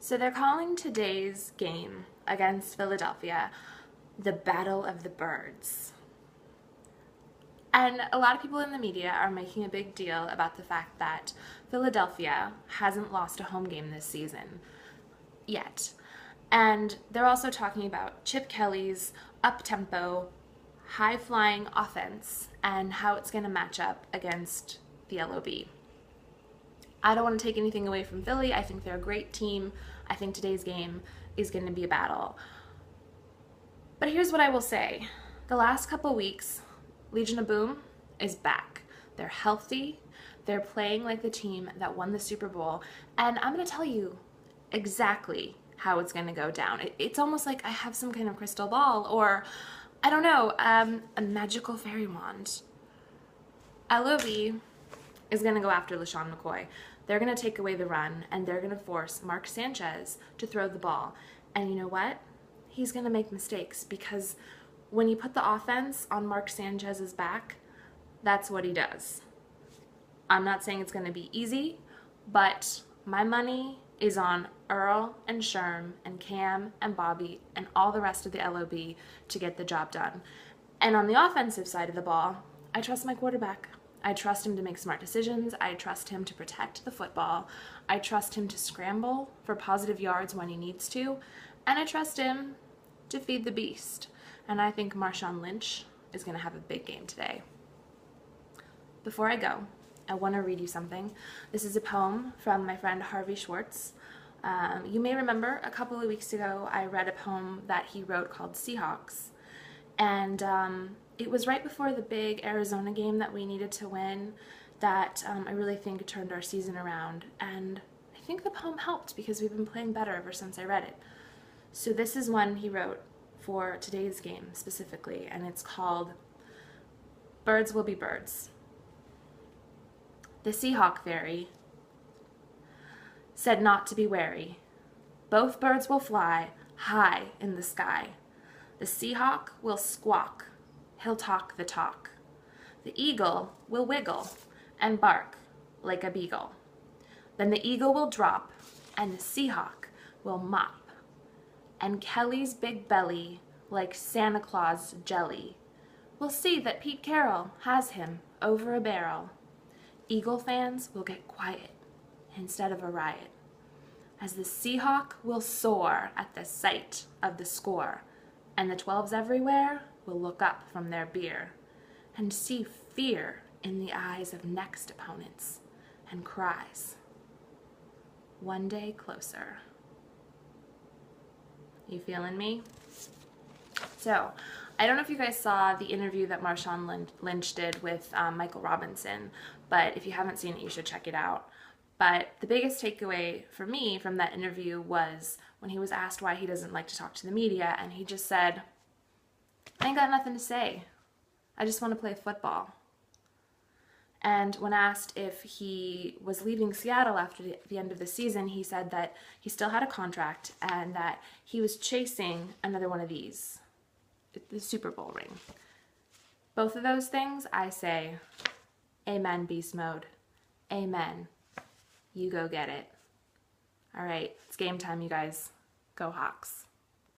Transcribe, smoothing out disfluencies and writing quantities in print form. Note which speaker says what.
Speaker 1: So they're calling today's game against Philadelphia the Battle of the Birds. And a lot of people in the media are making a big deal about the fact that Philadelphia hasn't lost a home game this season yet. And they're also talking about Chip Kelly's up-tempo, high-flying offense and how it's going to match up against the LOB. I don't want to take anything away from Philly. I think they're a great team. I think today's game is going to be a battle. But here's what I will say. The last couple weeks, Legion of Boom is back. They're healthy. They're playing like the team that won the Super Bowl. And I'm going to tell you exactly how it's going to go down. It's almost like I have some kind of crystal ball or, I don't know, a magical fairy wand. LOB is going to go after LaShawn McCoy. They're going to take away the run, and they're going to force Mark Sanchez to throw the ball. And you know what? He's going to make mistakes because when you put the offense on Mark Sanchez's back, that's what he does. I'm not saying it's going to be easy, but my money is on Earl and Sherm and Cam and Bobby and all the rest of the LOB to get the job done. And on the offensive side of the ball, I trust my quarterback. I trust him to make smart decisions. I trust him to protect the football. I trust him to scramble for positive yards when he needs to. And I trust him to feed the beast. And I think Marshawn Lynch is going to have a big game today. Before I go, I want to read you something. This is a poem from my friend Harvey Schwartz. You may remember a couple of weeks ago I read a poem that he wrote called Seahawks. And it was right before the big Arizona game that we needed to win that I really think turned our season around. And I think the poem helped because we've been playing better ever since I read it. So this is one he wrote for today's game specifically, and it's called Birds Will Be Birds. The Seahawk fairy said not to be wary. Both birds will fly high in the sky. The Seahawk will squawk, he'll talk the talk. The eagle will wiggle and bark like a beagle. Then the eagle will drop and the Seahawk will mop. And Kelly's big belly, like Santa Claus jelly, will see that Pete Carroll has him over a barrel. Eagle fans will get quiet instead of a riot, as the Seahawk will soar at the sight of the score, and the 12s everywhere will look up from their beer and see fear in the eyes of next opponents and cries, one day closer. You feeling me? So, I don't know if you guys saw the interview that Marshawn Lynch did with Michael Robinson, but if you haven't seen it, you should check it out. But the biggest takeaway for me from that interview was when he was asked why he doesn't like to talk to the media, and he just said, I ain't got nothing to say. I just want to play football. And when asked if he was leaving Seattle after the end of the season, he said that he still had a contract and that he was chasing another one of these, the Super Bowl ring. Both of those things, I say, amen, beast mode. Amen. You go get it. All right, it's game time, you guys. Go Hawks.